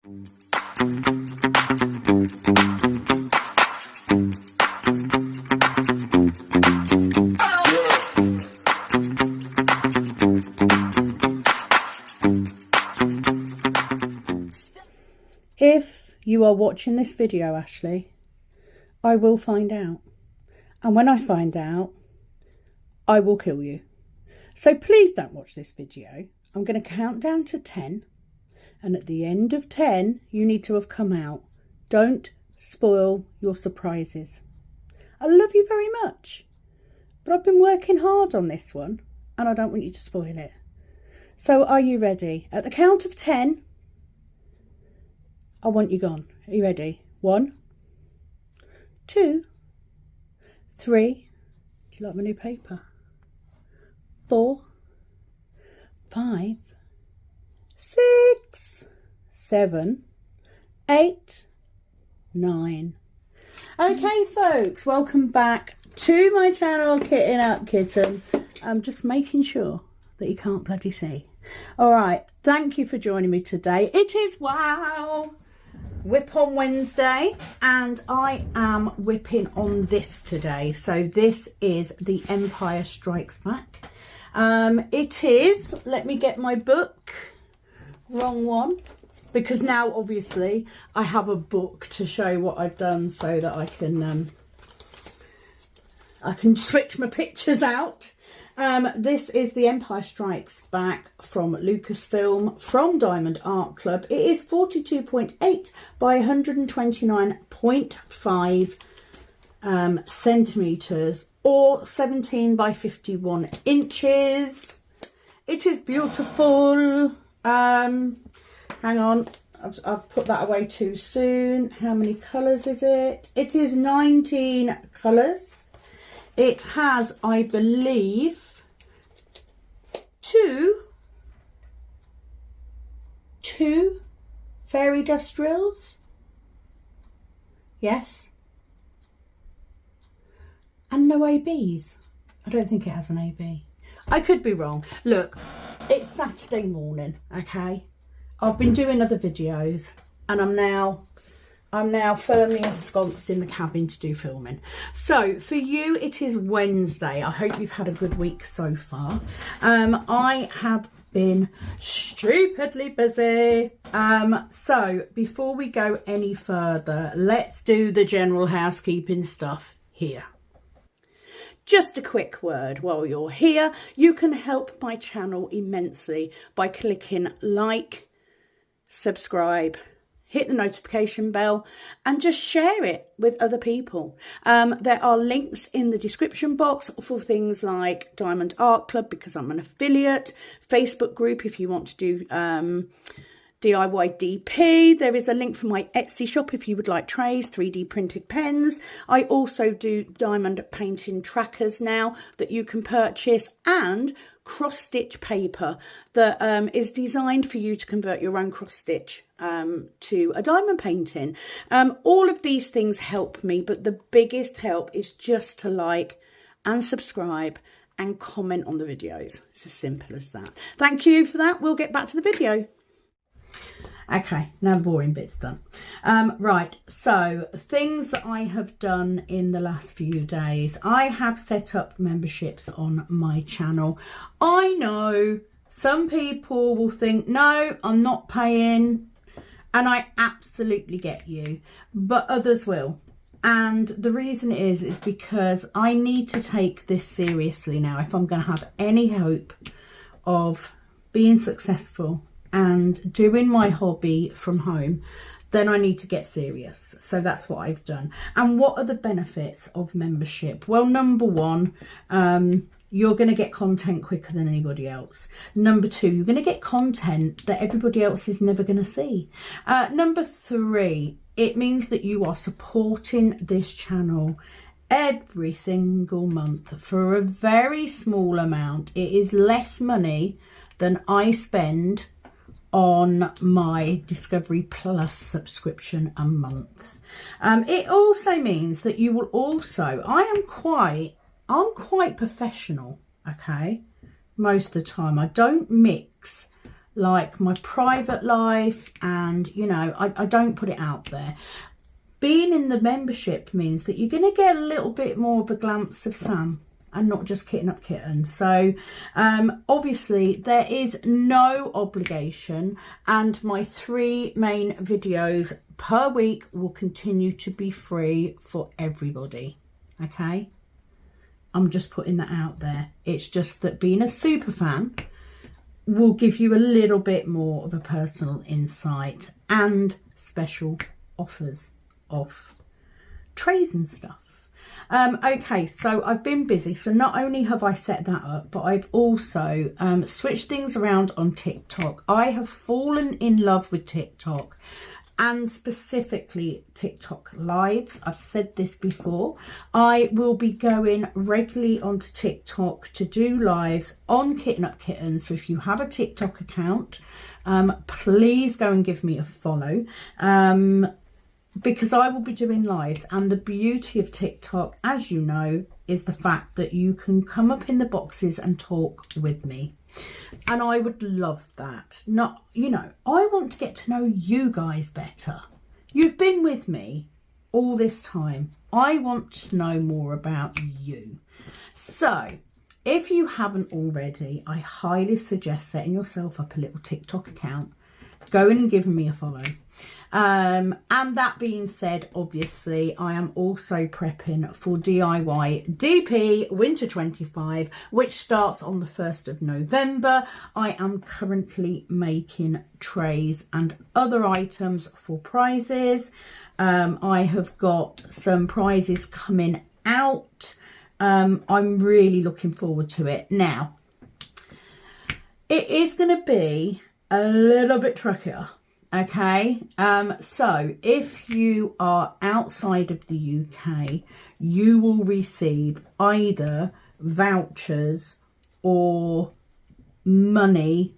If you are watching this video, Ashley, I will find out. And when I find out, I will kill you. So please don't watch this video. I'm going to count down to 10. And at the end of 10, you need to have come out. Don't spoil your surprises. I love you very much. But I've been working hard on this one. And I don't want you to spoil it. So are you ready? At the count of 10, I want you gone. Are you ready? 1, 2, 3. Do you like my new paper? 4, 5, 6, 7, 8, 9. Okay, folks, welcome back to my channel, Kitting Up Kitten. I'm just making sure that you can't bloody see. All right, thank you for joining me today. It is Whip on Wednesday, and I am whipping on this today. So this is The Empire Strikes Back. It is, let me get my book, wrong one, because now obviously I have a book to show what I've done so that I can switch my pictures out. This is The Empire Strikes Back from Lucasfilm, from Diamond Art Club. It is 42.8 by 129.5 centimetres, or 17 by 51 inches. It is beautiful. Hang on, I've put that away too soon. How many colours is it? It is 19 colours. It has, I believe, two fairy dust drills. Yes. And no ABs. I don't think it has an AB. I could be wrong. Look, it's Saturday morning, okay? I've been doing other videos and I'm now firmly ensconced in the cabin to do filming. So for you, it is Wednesday. I hope you've had a good week so far. I have been stupidly busy. So before we go any further, let's do the general housekeeping stuff here. Just a quick word while you're here. You can help my channel immensely by clicking like, subscribe, hit the notification bell, and just share it with other people. There are links in the description box for things like Diamond Art Club, because I'm an affiliate, Facebook group if you want to do DIY DP. There is a link for my Etsy shop if you would like trays, 3D printed pens. I also do diamond painting trackers now that you can purchase, and cross stitch paper that is designed for you to convert your own cross stitch to a diamond painting. All of these things help me, but the biggest help is just to like and subscribe and comment on the videos. It's as simple as that. Thank you for that. We'll get back to the video. Okay, now the boring bit's done. Right, so things that I have done in the last few days. I have set up memberships on my channel. I know some people will think, no, I'm not paying. And I absolutely get you, but others will. And the reason is because I need to take this seriously now. If I'm going to have any hope of being successful and doing my hobby from home, then I need to get serious. So that's what I've done. And what are the benefits of membership? Well, number one, you're going to get content quicker than anybody else. Number two, you're going to get content that everybody else is never going to see. Number three, it means that you are supporting this channel every single month for a very small amount. It is less money than I spend on my Discovery Plus subscription a month. It also means that you will also, I'm quite professional, okay, most of the time. I don't mix like my private life, and you know, I don't put it out there. Being in the membership means that you're going to get a little bit more of a glimpse of Sam and not just Kitten Up Kitten. So obviously there is no obligation, and my 3 main videos per week will continue to be free for everybody. Okay, I'm just putting that out there. It's just that being a super fan will give you a little bit more of a personal insight and special offers of trays and stuff. Okay, so I've been busy. So not only have I set that up, but I've also switched things around on TikTok. I have fallen in love with TikTok, and specifically TikTok lives. I've said this before. I will be going regularly onto TikTok to do lives on Kitten Up Kitten. So if you have a TikTok account, please go and give me a follow. Because I will be doing lives, and the beauty of TikTok, as you know, is the fact that you can come up in the boxes and talk with me, and I would love that. Not, you know, I want to get to know you guys better. You've been with me all this time. I want to know more about you. So if you haven't already, I highly suggest setting yourself up a little TikTok account. Go in and give me a follow. And that being said, obviously I am also prepping for DIY DP Winter 25, which starts on the 1st of November. I am currently making trays and other items for prizes. I have got some prizes coming out. I'm really looking forward to it. Now, it is going to be a little bit trickier. Okay, so if you are outside of the UK, you will receive either vouchers or money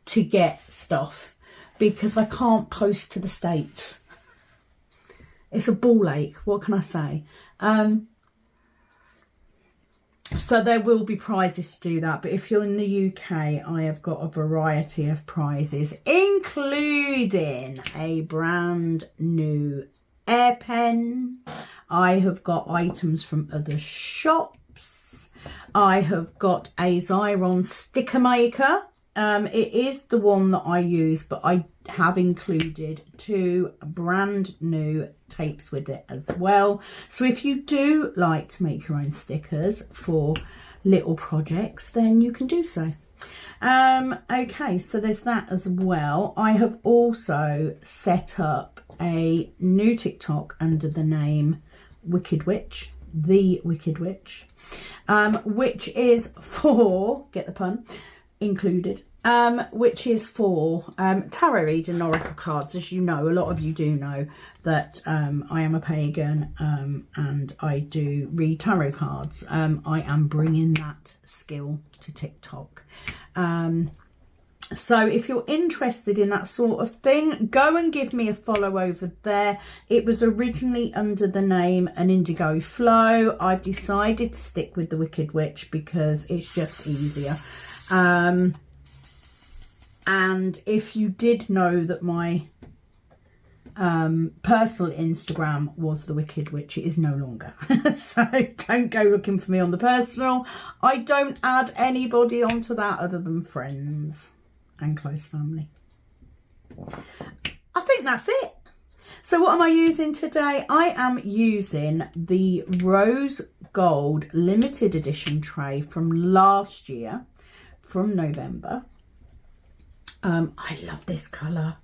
to get stuff, because I can't post to the States. It's a ball ache, what can I say? So there will be prizes to do that, but if you're in the UK, I have got a variety of prizes, including a brand new air pen. I have got items from other shops. I have got a Xyron sticker maker. It is the one that I use, but I have included 2 brand new tapes with it as well. So if you do like to make your own stickers for little projects, then you can do so. Okay, so there's that as well. I have also set up a new TikTok under the name Wicked Witch, The Wicked Witch, which is for, get the pun, included, which is for tarot reading and oracle cards. As you know, a lot of you do know that I am a pagan and I do read tarot cards. I am bringing that skill to TikTok. So if you're interested in that sort of thing, go and give me a follow over there. It was originally under the name An Indigo Flow. I've decided to stick with the Wicked Witch because it's just easier. And if you did know that my personal Instagram was the Wicked Witch, it is no longer. So don't go looking for me on the personal. I don't add anybody onto that other than friends and close family. I think that's it. So what am I using today? I am using the Rose Gold limited edition tray from last year, from November. I love this colour.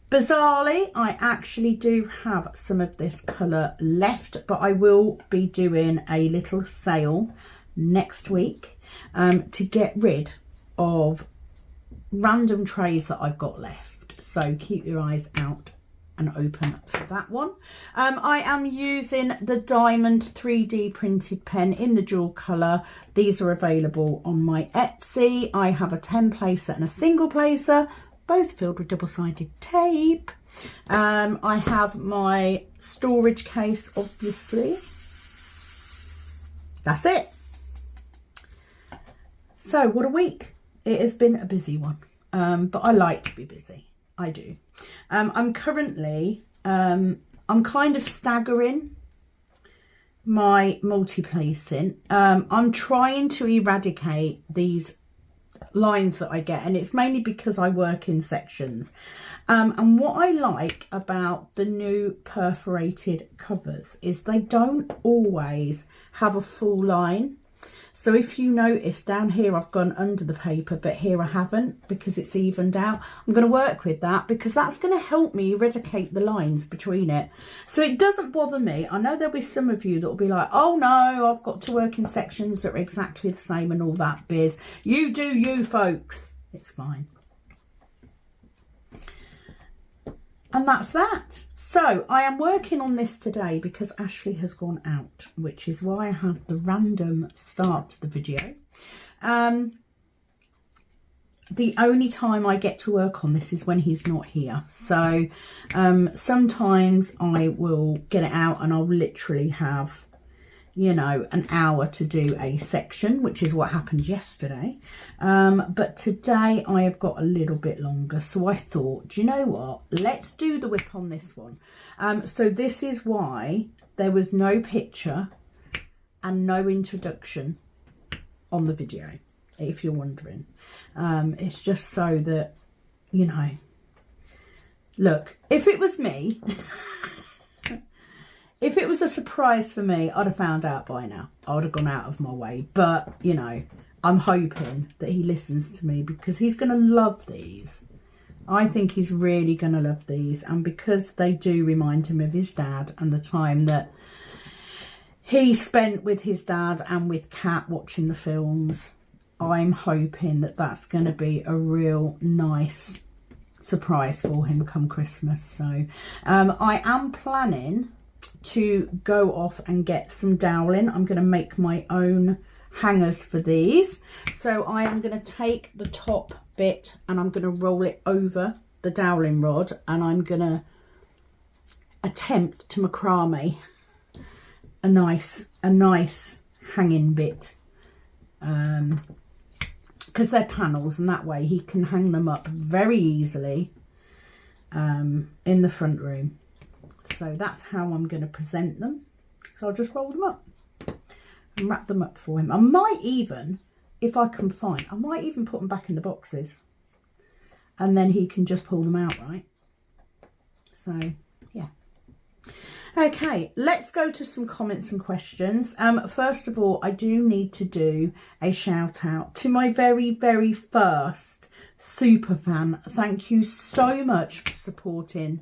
Bizarrely, I actually do have some of this colour left, but I will be doing a little sale next week to get rid of random trays that I've got left. So keep your eyes out and open for that one. I am using the Diamond 3D printed pen in the dual colour. These are available on my Etsy. I have a 10 placer and a single placer, both filled with double-sided tape. I have my storage case, obviously. That's it. So what a week. It has been a busy one. but I like to be busy. I do. I'm currently, I'm kind of staggering my multi-placing. I'm trying to eradicate these lines that I get, and it's mainly because I work in sections. And what I like about the new perforated covers is they don't always have a full line. So if you notice down here, I've gone under the paper, but here I haven't, because it's evened out. I'm going to work with that because that's going to help me eradicate the lines between it. So it doesn't bother me. I know there'll be some of you that will be like, oh no, I've got to work in sections that are exactly the same and all that biz. You do you, folks. It's fine. And that's that. So I am working on this today because Ashley has gone out, which is why I had the random start to the video. The only time I get to work on this is when he's not here. So sometimes I will get it out and I'll literally have, you know, an hour to do a section, which is what happened yesterday. But today I have got a little bit longer. So I thought, do you know what? Let's do the whip on this one. So this is why there was no picture and no introduction on the video, if you're wondering. It's just so that, you know, look, if it was me... If it was a surprise for me, I'd have found out by now. I would have gone out of my way. But, you know, I'm hoping that he listens to me because he's going to love these. I think he's really going to love these. And because they do remind him of his dad and the time that he spent with his dad and with Kat watching the films, I'm hoping that that's going to be a real nice surprise for him come Christmas. So I am planning to go off and get some doweling. I'm going to make my own hangers for these. So I am going to take the top bit and I'm going to roll it over the doweling rod, and I'm going to attempt to macrame a nice hanging bit, because they're panels, and that way he can hang them up very easily in the front room. So that's how I'm going to present them. So I'll just roll them up and wrap them up for him. I might even, if I can find, I might even put them back in the boxes and then he can just pull them out, right? So, yeah. Okay, let's go to some comments and questions. First of all, I do need to do a shout out to my very, very first super fan. Thank you so much for supporting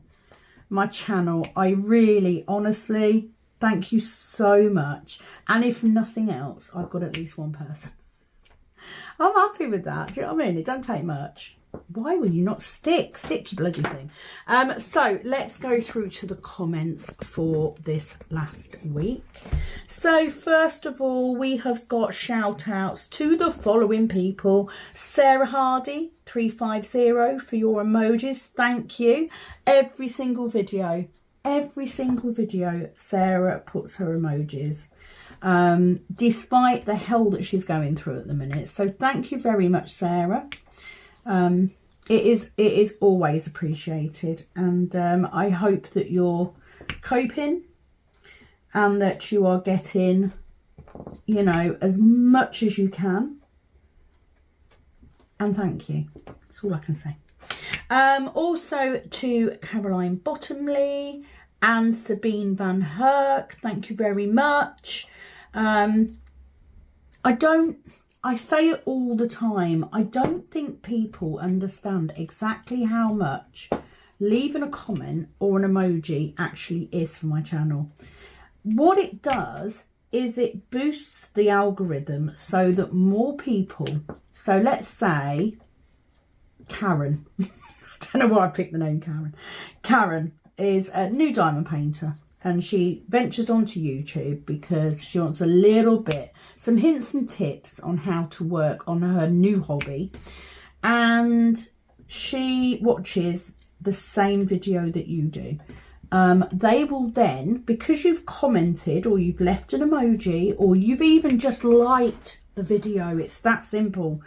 my channel. I really, honestly, thank you so much. And if nothing else, I've got at least one person. I'm happy with that. Do you know what I mean? It don't take much. Why will you not stick you bloody thing? So let's go through to the comments for this last week. So first of all, we have got shout outs to the following people. Sarah Hardy 350 for your emojis. Thank you. Every single video Sarah puts her emojis, despite the hell that she's going through at the minute. So thank you very much, Sarah. It is always appreciated, and I hope that you're coping and that you are getting, you know, as much as you can. And thank you. That's all I can say. Also to Caroline Bottomley and Sabine Van Herk, thank you very much. I say it all the time. I don't think people understand exactly how much leaving a comment or an emoji actually is for my channel. What it does is it boosts the algorithm so that more people, so let's say Karen, I don't know why I picked the name Karen. Karen is a new diamond painter, and she ventures onto YouTube because she wants a little bit, some hints and tips on how to work on her new hobby. And she watches the same video that you do. They will then, because you've commented or you've left an emoji or you've even just liked the video, it's that simple.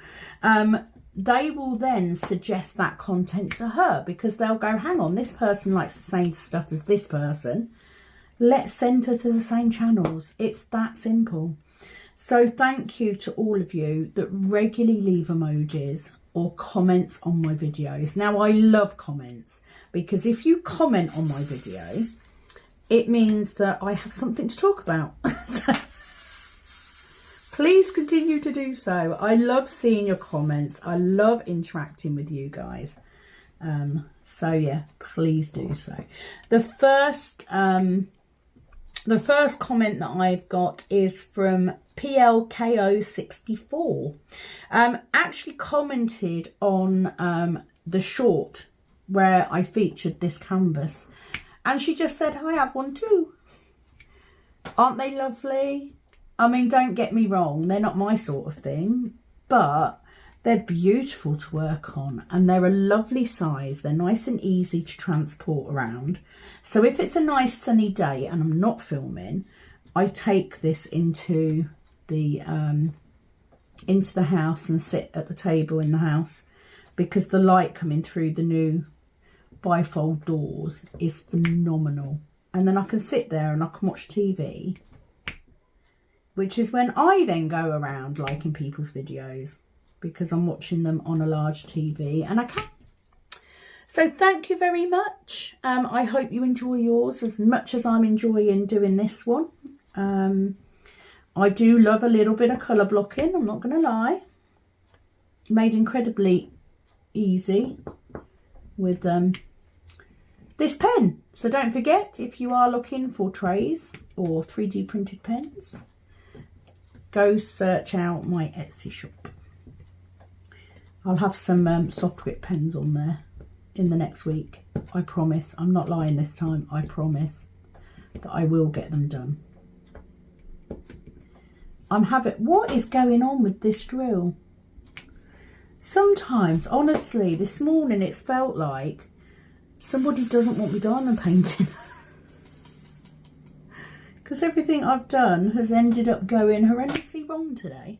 they will then suggest that content to her, because they'll go, hang on, this person likes the same stuff as this person. Let's send her to the same channels. It's that simple. So thank you to all of you that regularly leave emojis or comments on my videos. Now, I love comments, because if you comment on my video, it means that I have something to talk about. So please continue to do so. I love seeing your comments. I love interacting with you guys. So yeah, please do so. The first comment that I've got is from PLKO64. Actually commented on the short where I featured this canvas, and she just said, I have one too. Aren't they lovely? I mean, don't get me wrong, they're not my sort of thing, but they're beautiful to work on, and they're a lovely size. They're nice and easy to transport around. So if it's a nice sunny day and I'm not filming, I take this into the house and sit at the table in the house, because the light coming through the new bifold doors is phenomenal. And then I can sit there and I can watch TV, which is when I then go around liking people's videos, because I'm watching them on a large TV and I can. So thank you very much. I hope you enjoy yours as much as I'm enjoying doing this one. I do love a little bit of colour blocking, I'm not going to lie. Made incredibly easy with this pen. So don't forget, if you are looking for trays or 3D printed pens, go search out my Etsy shop. I'll have some soft grip pens on there in the next week. I promise. I'm not lying this time. I promise that I will get them done. What is going on with this drill? Sometimes, honestly, this morning it's felt like somebody doesn't want me diamond painting. Because everything I've done has ended up going horrendously wrong today.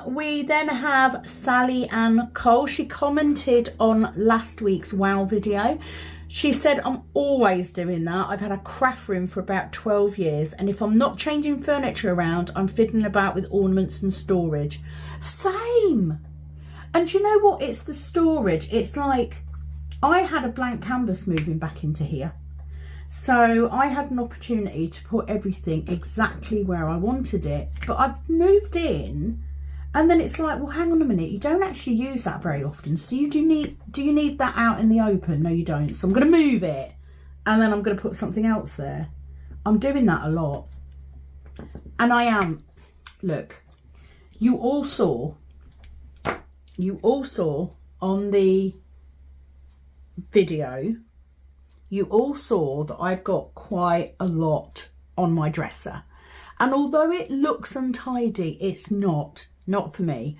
We then have Sally Ann Cole. She commented on last week's WOW video. She said, I'm always doing that. I've had a craft room for about 12 years. And if I'm not changing furniture around, I'm fiddling about with ornaments and storage. Same. And you know what? It's the storage. It's like, I had a blank canvas moving back into here. So I had an opportunity to put everything exactly where I wanted it, but I've moved in, and then it's like, well, hang on a minute, you don't actually use that very often. So do you need that out in the open? No, you don't. So I'm going to move it, and then I'm going to put something else there. I'm doing that a lot. And I am, look, you all saw on the video, you all saw that I've got quite a lot on my dresser. And although it looks untidy, it's not for me.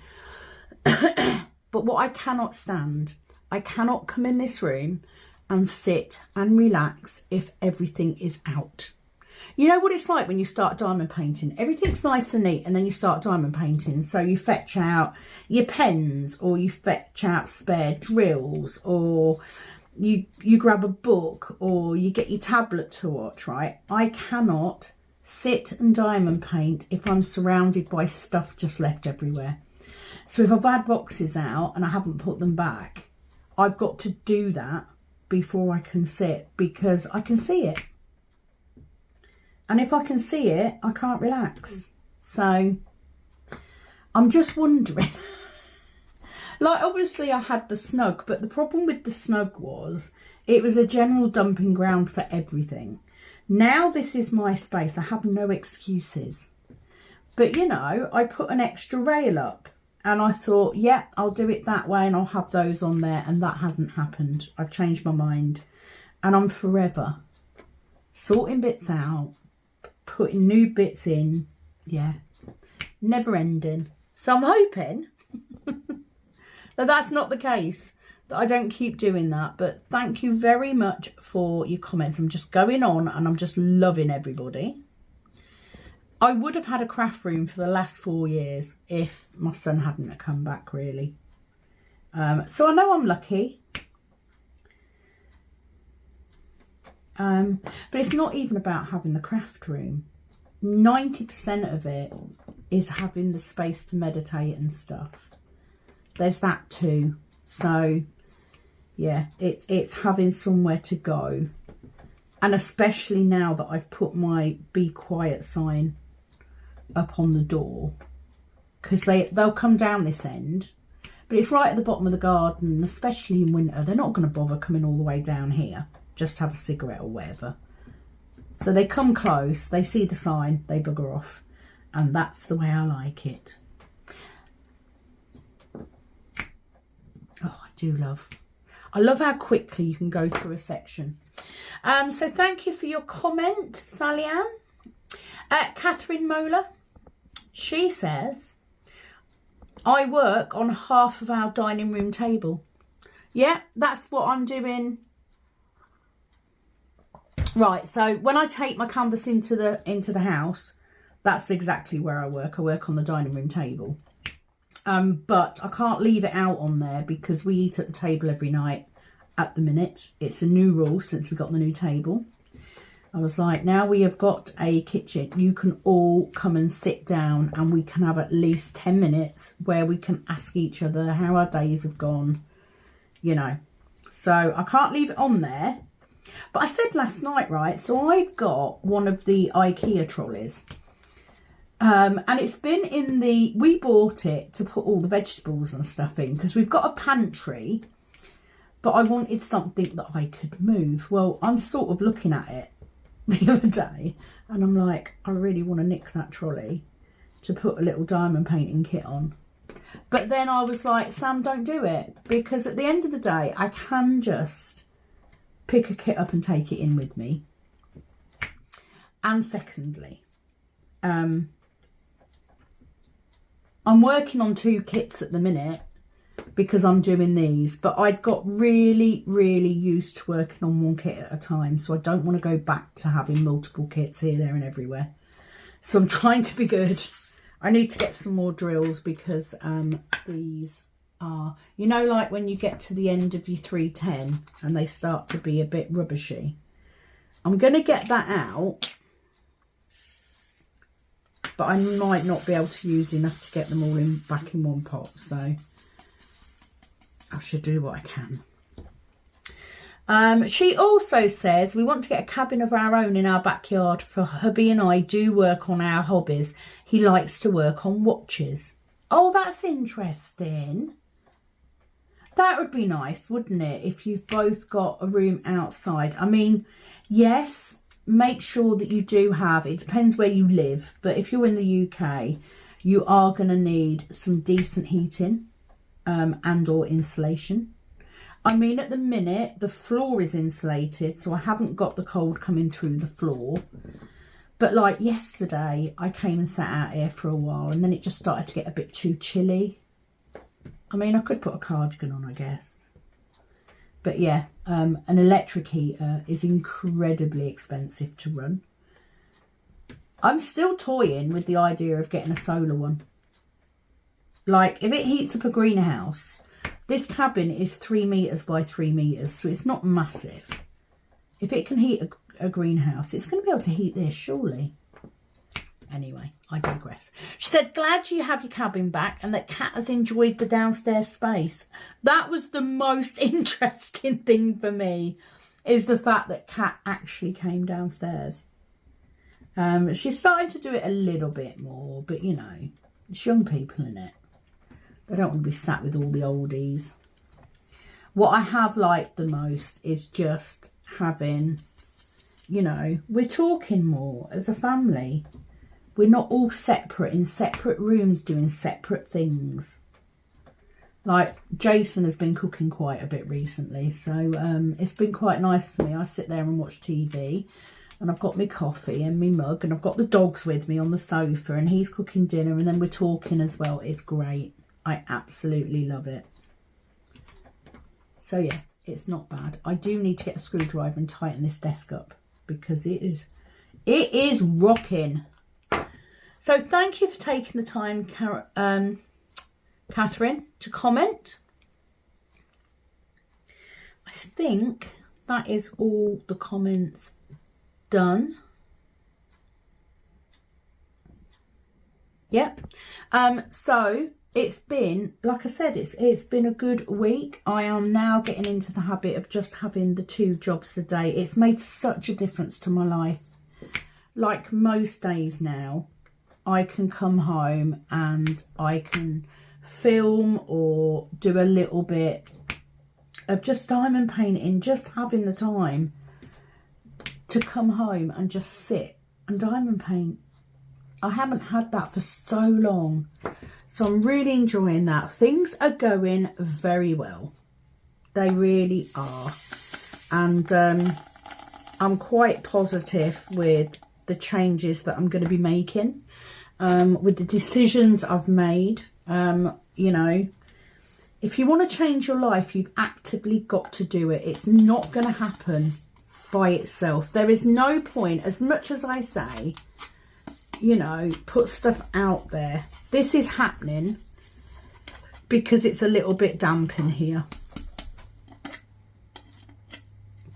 But what I cannot stand, I cannot come in this room and sit and relax if everything is out. You know what it's like when you start diamond painting? Everything's nice and neat, and then you start diamond painting. So you fetch out your pens, or you fetch out spare drills, or you grab a book, or you get your tablet to watch, right? I cannot sit and diamond paint if I'm surrounded by stuff just left everywhere. So if I've had boxes out and I haven't put them back, I've got to do that before I can sit, because I can see it. And if I can see it, I can't relax. So I'm just wondering. Like, obviously I had the snug, but the problem with the snug was it was a general dumping ground for everything. Now this is my space. I have no excuses. But, you know, I put an extra rail up, and I thought, yeah, I'll do it that way and I'll have those on there. And that hasn't happened. I've changed my mind, and I'm forever sorting bits out, putting new bits in. Yeah, never ending. So I'm hoping that that's not the case, that I don't keep doing that. But thank you very much for your comments. I'm just going on, and I'm just loving everybody. I would have had a craft room for the last 4 years if my son hadn't come back, really. So I know I'm lucky. But it's not even about having the craft room. 90% of it is having the space to meditate and stuff. There's that too. So yeah, it's having somewhere to go. And especially now that I've put my be quiet sign up on the door, because they'll come down this end, but it's right at the bottom of the garden, especially in winter. They're not going to bother coming all the way down here just to have a cigarette or whatever. So they come close, they see the sign, they bugger off, and that's the way I like it. Oh, I love how quickly you can go through a section. So thank you for your comment, Sally Ann. Catherine Mola, she says, I work on half of our dining room table. Yeah, that's what I'm doing. Right, so when I take my canvas into the house, that's exactly where I work. I work on the dining room table. But I can't leave it out on there because we eat at the table every night at the minute. It's a new rule since we got the new table. I was like, now we have got a kitchen, you can all come and sit down and we can have at least 10 minutes where we can ask each other how our days have gone, you know. So I can't leave it on there. But I said last night, right, so I've got one of the IKEA trolleys. And it's been in we bought it to put all the vegetables and stuff in because we've got a pantry, but I wanted something that I could move. Well, I'm sort of looking at it the other day and I'm like, I really want to nick that trolley to put a little diamond painting kit on. But then I was like, Sam, don't do it, because at the end of the day, I can just pick a kit up and take it in with me. And secondly, I'm working on 2 kits at the minute because I'm doing these, but I'd got really used to working on 1 kit at a time, so I don't want to go back to having multiple kits here, there and everywhere. So I'm trying to be good. I need to get some more drills because these are, you know, like when you get to the end of your 310 and they start to be a bit rubbishy. I'm going to get that out, but I might not be able to use enough to get them all back in one pot, so I should do what I can. She also says we want to get a cabin of our own in our backyard for hubby and I do work on our hobbies. He likes to work on watches. Oh, that's interesting. That would be nice, wouldn't it, if you've both got a room outside? I mean, yes, make sure that you do have, it depends where you live, but if you're in the UK, you are going to need some decent heating and or insulation. I mean, at the minute, the floor is insulated, so I haven't got the cold coming through the floor. But like yesterday, I came and sat out here for a while and then it just started to get a bit too chilly. I mean, I could put a cardigan on, I guess. But yeah, an electric heater is incredibly expensive to run. I'm still toying with the idea of getting a solar one. Like, if it heats up a greenhouse, this cabin is 3 metres by 3 metres, so it's not massive. If it can heat a greenhouse, it's going to be able to heat this, surely. Anyway, I digress. She said, glad you have your cabin back and that Kat has enjoyed the downstairs space. That was the most interesting thing for me, is the fact that Kat actually came downstairs. She's starting to do it a little bit more, but you know, it's young people in it. They don't want to be sat with all the oldies. What I have liked the most is just having, you know, we're talking more as a family. We're not all separate in separate rooms doing separate things. Like Jason has been cooking quite a bit recently, so it's been quite nice for me. I sit there and watch TV and I've got my coffee and my mug and I've got the dogs with me on the sofa and he's cooking dinner and then we're talking as well. It's great. I absolutely love it. So yeah, it's not bad. I do need to get a screwdriver and tighten this desk up because it is rocking. So thank you for taking the time, Catherine, to comment. I think that is all the comments done. Yep. So it's been, like I said, it's been a good week. I am now getting into the habit of just having the 2 jobs a day. It's made such a difference to my life. Like most days now, I can come home and I can film or do a little bit of just diamond painting, just having the time to come home and just sit and diamond paint. I haven't had that for so long, so I'm really enjoying that. Things are going very well. They really are. And I'm quite positive with the changes that I'm going to be making, with the decisions I've made. You know, if you want to change your life, you've actively got to do it. It's not going to happen by itself. There is no point, as much as I say, you know, put stuff out there. This is happening because it's a little bit damp in here.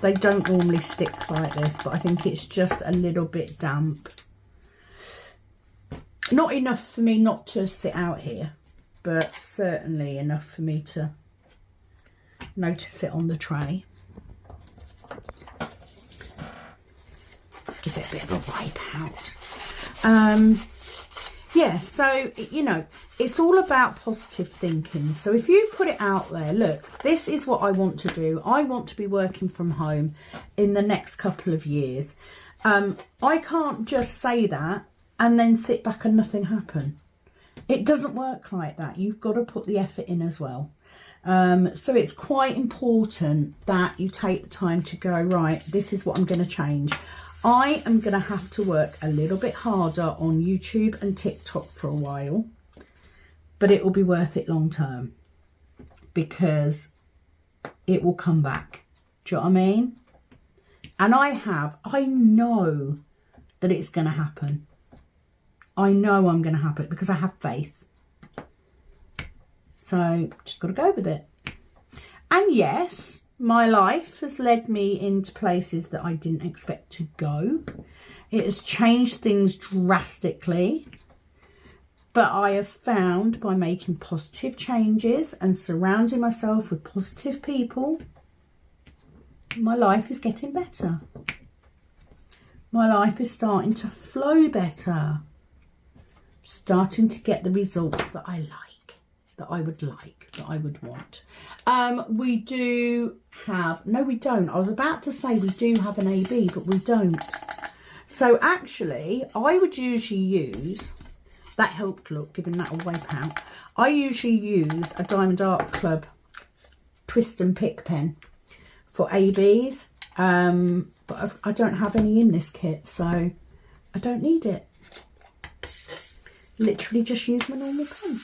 They don't normally stick like this, but I think it's just a little bit damp. Not enough for me not to sit out here, but certainly enough for me to notice it on the tray. Give it a bit of a wipe out. Yeah, so, you know, it's all about positive thinking. So if you put it out there, look, this is what I want to do. I want to be working from home in the next couple of years. I can't just say that and then sit back and nothing happen. It doesn't work like that. You've got to put the effort in as well. So it's quite important that you take the time to go, right, this is what I'm going to change. I am going to have to work a little bit harder on YouTube and TikTok for a while, but it will be worth it long term because it will come back. Do you know what I mean? And I know that it's going to happen. I know I'm going to happen because I have faith. So just got to go with it. And yes, my life has led me into places that I didn't expect to go. It has changed things drastically. But I have found by making positive changes and surrounding myself with positive people, my life is getting better. My life is starting to flow better. Starting to get the results that I like, that I would like, that I would want. We do have, no we don't, I was about to say we do have an AB, but we don't. So actually, I would usually use, that helped look, giving that a wipe out. I usually use a Diamond Art Club twist and pick pen for ABs, but I don't have any in this kit, so I don't need it. Literally just use my normal pen.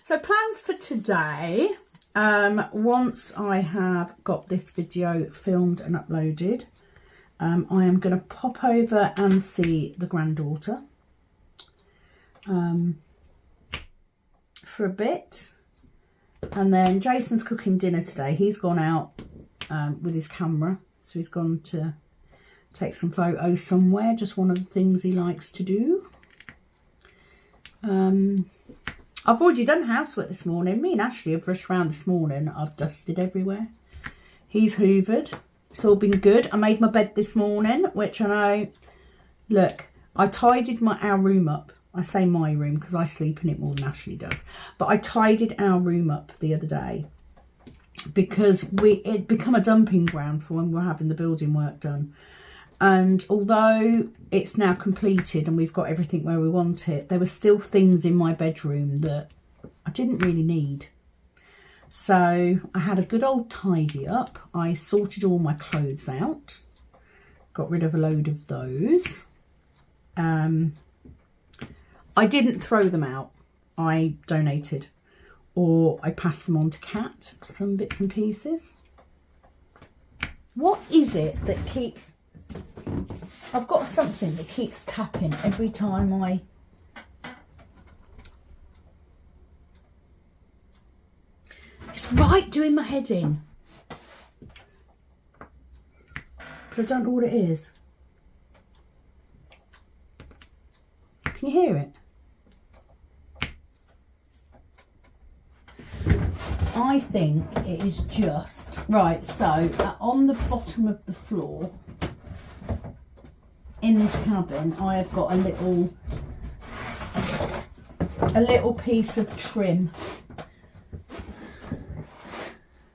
So plans for today, once I have got this video filmed and uploaded, I am going to pop over and see the granddaughter for a bit. And then Jason's cooking dinner today. He's gone out with his camera, so he's gone to take some photos somewhere, just one of the things he likes to do. I've already done housework this morning. Me and Ashley have rushed around this morning. I've dusted everywhere. He's hoovered. It's all been good. I made my bed this morning, which I know, look, I tidied our room up. I say my room because I sleep in it more than Ashley does. But I tidied our room up the other day because it'd become a dumping ground for when we were having the building work done. And although it's now completed and we've got everything where we want it, there were still things in my bedroom that I didn't really need. So I had a good old tidy up. I sorted all my clothes out, got rid of a load of those. I didn't throw them out. I donated or I passed them on to Kat, some bits and pieces. What is it that keeps... I've got something that keeps tapping every time I... It's right doing my head in. But I don't know what it is. Can you hear it? I think it is just... Right, so on the bottom of the floor, in this cabin, I have got a little piece of trim.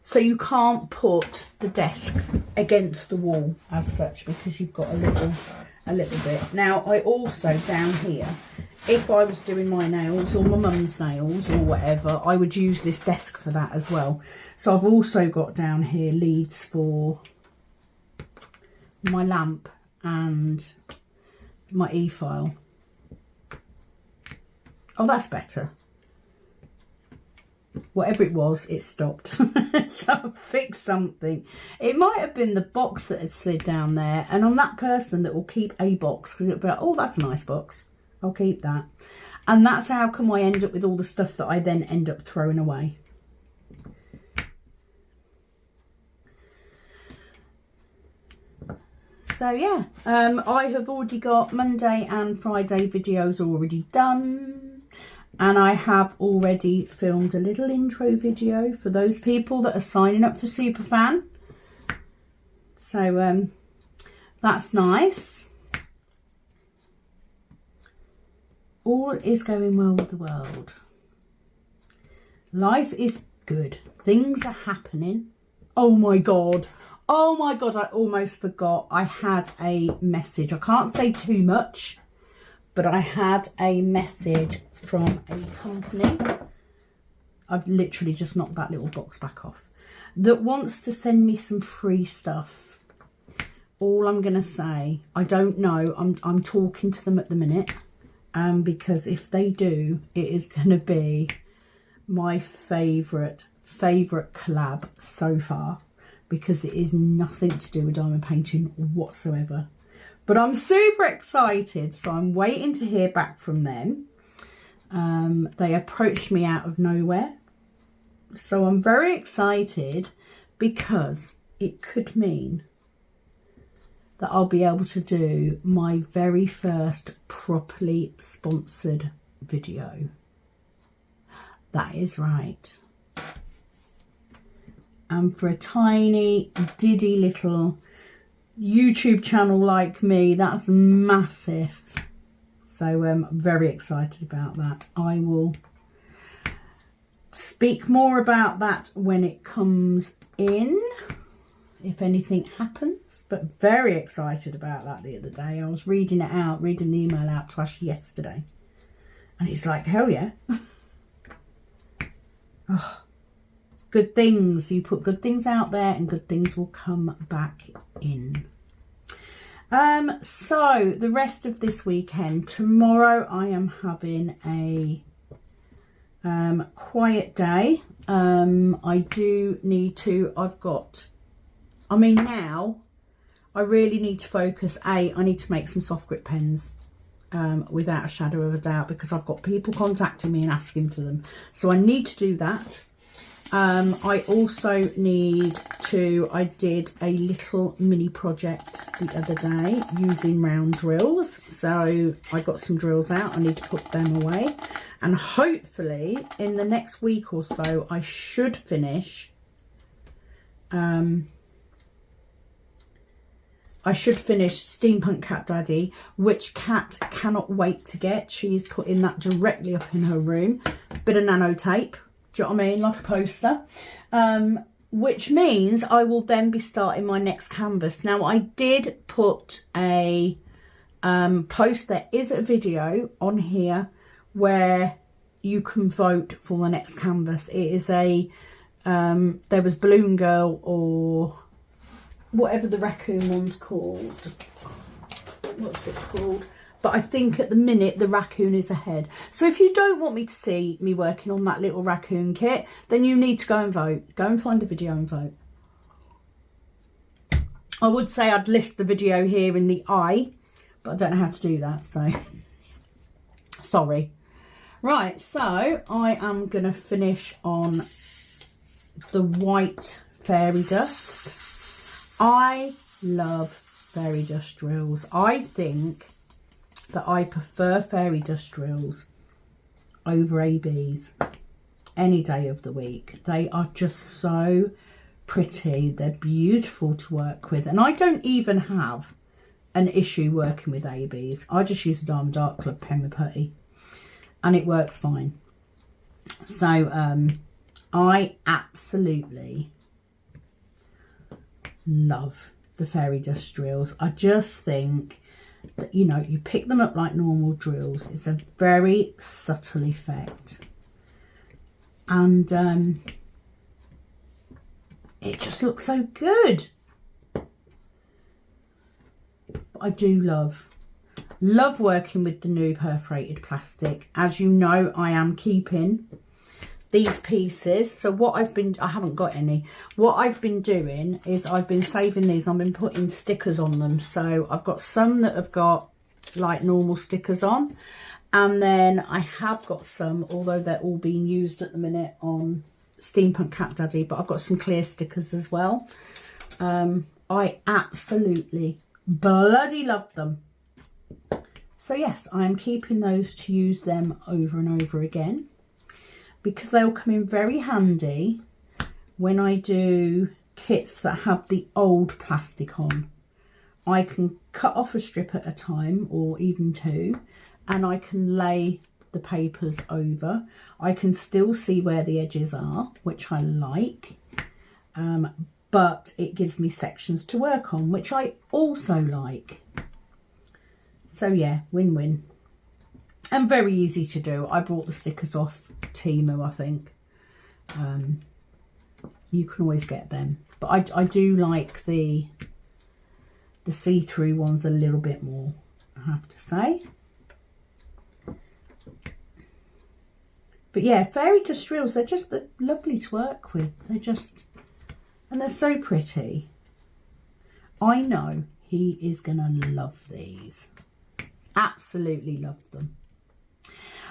So you can't put the desk against the wall as such, because you've got a little bit. Now, I also, down here, if I was doing my nails or my mum's nails or whatever, I would use this desk for that as well. So I've also got down here leads for my lamp and my e-file. Oh, that's better. Whatever it was, it stopped. So I fixed something. It might have been the box that had slid down there, and I'm that person that will keep a box because it'll be like, oh, that's a nice box, I'll keep that. And that's how come I end up with all the stuff that I then end up throwing away. So yeah, I have already got Monday and Friday videos already done. And I have already filmed a little intro video for those people that are signing up for Superfan. So that's nice. All is going well with the world. Life is good. Things are happening. Oh my God. Oh my God, I almost forgot. I had a message. I can't say too much, but I had a message from a company. I've literally just knocked that little box back off, that wants to send me some free stuff. All I'm gonna say, I don't know. I'm talking to them at the minute, because if they do, it is gonna be my favourite collab so far, because it is nothing to do with diamond painting whatsoever. But I'm super excited, so I'm waiting to hear back from them. They approached me out of nowhere, so I'm very excited, because it could mean that I'll be able to do my very first properly sponsored video. That is right. And for a tiny diddy little YouTube channel like me, that's massive. So I'm very excited about that. I will speak more about that when it comes in, if anything happens, but very excited about that the other day. I was reading the email out to Ash yesterday, and he's like, hell yeah. Oh, good things. You put good things out there and good things will come back in. So the rest of this weekend, tomorrow I am having a quiet day. I do need to, now I really need to focus. I need to make some soft grip pens, without a shadow of a doubt, because I've got people contacting me and asking for them. So I need to do that. I also need to, I did a little mini project the other day using round drills. So I got some drills out, I need to put them away. And hopefully in the next week or so, I should finish, Steampunk Cat Daddy, which Cat cannot wait to get. She's putting that directly up in her room. Bit of nano tape. Do you know what I mean? Like a poster. Which means I will then be starting my next canvas. Now, I did put a post. There is a video on here where you can vote for the next canvas. It is a, there was Balloon Girl, or whatever the raccoon one's called. What's it called? But I think at the minute the raccoon is ahead. So if you don't want me to see me working on that little raccoon kit, then you need to go and vote. Go and find the video and vote. I would say I'd list the video here in the eye, but I don't know how to do that, so sorry. Right, so I am going to finish on the white fairy dust. I love fairy dust drills. I think that I prefer fairy dust drills over ABs any day of the week. They are just so pretty. They're beautiful to work with, and I don't even have an issue working with ABs. I just use a Diamond Art Club pen with putty and it works fine. So I absolutely love the fairy dust drills. I just think that, you know, you pick them up like normal drills. It's a very subtle effect, and it just looks so good. But I do love working with the new perforated plastic. As you know, I am keeping these pieces. So what I haven't got any. What I've been doing is I've been saving these. I've been putting stickers on them. So I've got some that have got like normal stickers on, and then I have got some, although they're all being used at the minute on Steampunk Cat Daddy, but I've got some clear stickers as well. I absolutely bloody love them. So yes, I am keeping those to use them over and over again, because they'll come in very handy when I do kits that have the old plastic on. I can cut off a strip at a time, or even two, and I can lay the papers over. I can still see where the edges are, which I like, but it gives me sections to work on, which I also like. So yeah, win-win. And very easy to do. I bought the stickers off Temu, I think. You can always get them, but I do like the see-through ones a little bit more, I have to say. But yeah, fairy dust drills, they're just lovely to work with. They're just, and they're so pretty. I know he is gonna love these. Absolutely love them.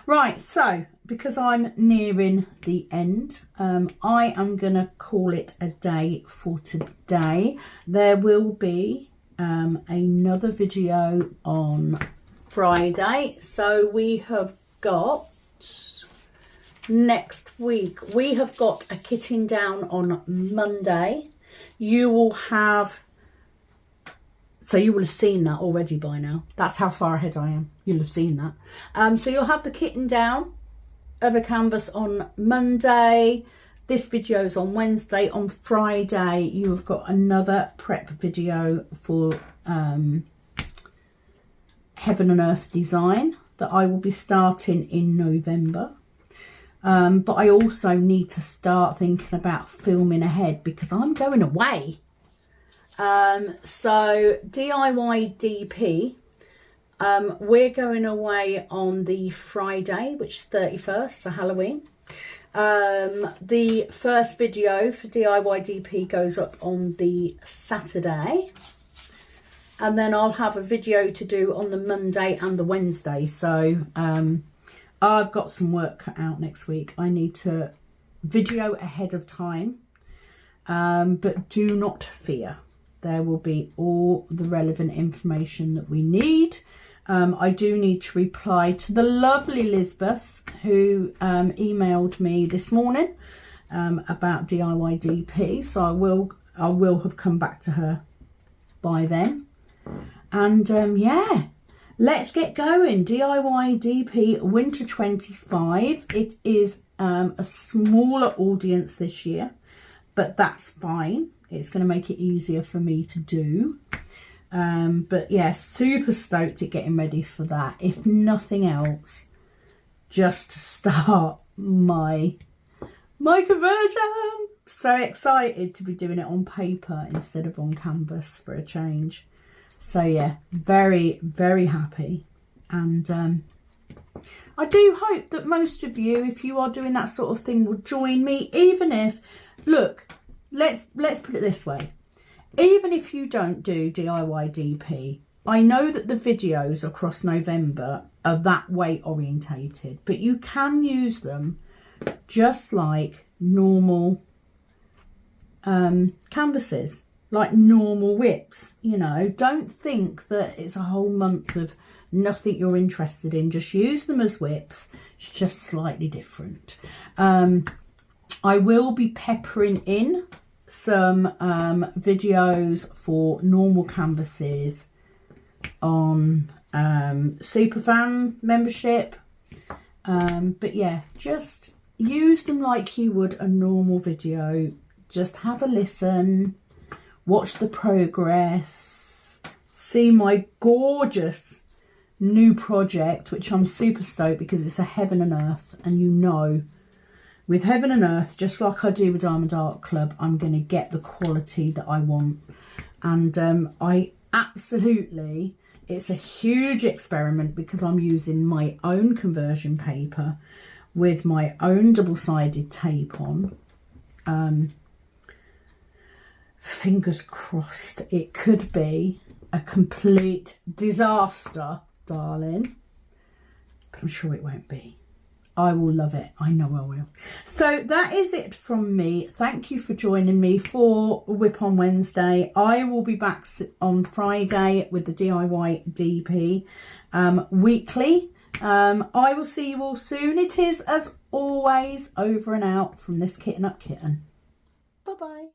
Right, so because I'm nearing the end, I am gonna call it a day for today. There will be another video on Friday. So we have got, next week, we have got a kitting down on Monday. You will have, so you will have seen that already by now. That's how far ahead I am. You'll have seen that. So you'll have the kitting down of a canvas on Monday. This video is on Wednesday. On Friday, you have got another prep video for Heaven and Earth design that I will be starting in November. But I also need to start thinking about filming ahead because I'm going away. So DIY DP, we're going away on the Friday, which is 31st, so Halloween. The first video for DIY DP goes up on the Saturday, and then I'll have a video to do on the Monday and the Wednesday. So I've got some work cut out next week. I need to video ahead of time, but do not fear. There will be all the relevant information that we need. I do need to reply to the lovely Lisbeth who emailed me this morning about DIY DP. So I will have come back to her by then. And yeah, let's get going. DIY DP Winter 25. It is a smaller audience this year, but that's fine. It's going to make it easier for me to do. But yeah, super stoked at getting ready for that. If nothing else, just to start my conversion. So excited to be doing it on paper instead of on canvas for a change. So yeah, very, very happy. And I do hope that most of you, if you are doing that sort of thing, will join me. Even if, look, let's put it this way. Even if you don't do DIY DP, I know that the videos across November are that way orientated, but you can use them just like normal canvases, like normal whips. You know, don't think that it's a whole month of nothing you're interested in. Just use them as whips. It's just slightly different. I will be peppering in some videos for normal canvases on Superfan membership. But yeah, just use them like you would a normal video. Just have a listen, watch the progress, see my gorgeous new project, which I'm super stoked because it's a heaven and earth. And you know, with heaven and earth, just like I do with Diamond Art Club, I'm going to get the quality that I want. And I absolutely, it's a huge experiment because I'm using my own conversion paper with my own double-sided tape on. Fingers crossed it could be a complete disaster, darling. But I'm sure it won't be. I will love it. I know I will. So that is it from me. Thank you for joining me for Whip on Wednesday. I will be back on Friday with the DIY DP weekly. I will see you all soon. It is, as always, over and out from this Kitten Up Kitten. Bye-bye.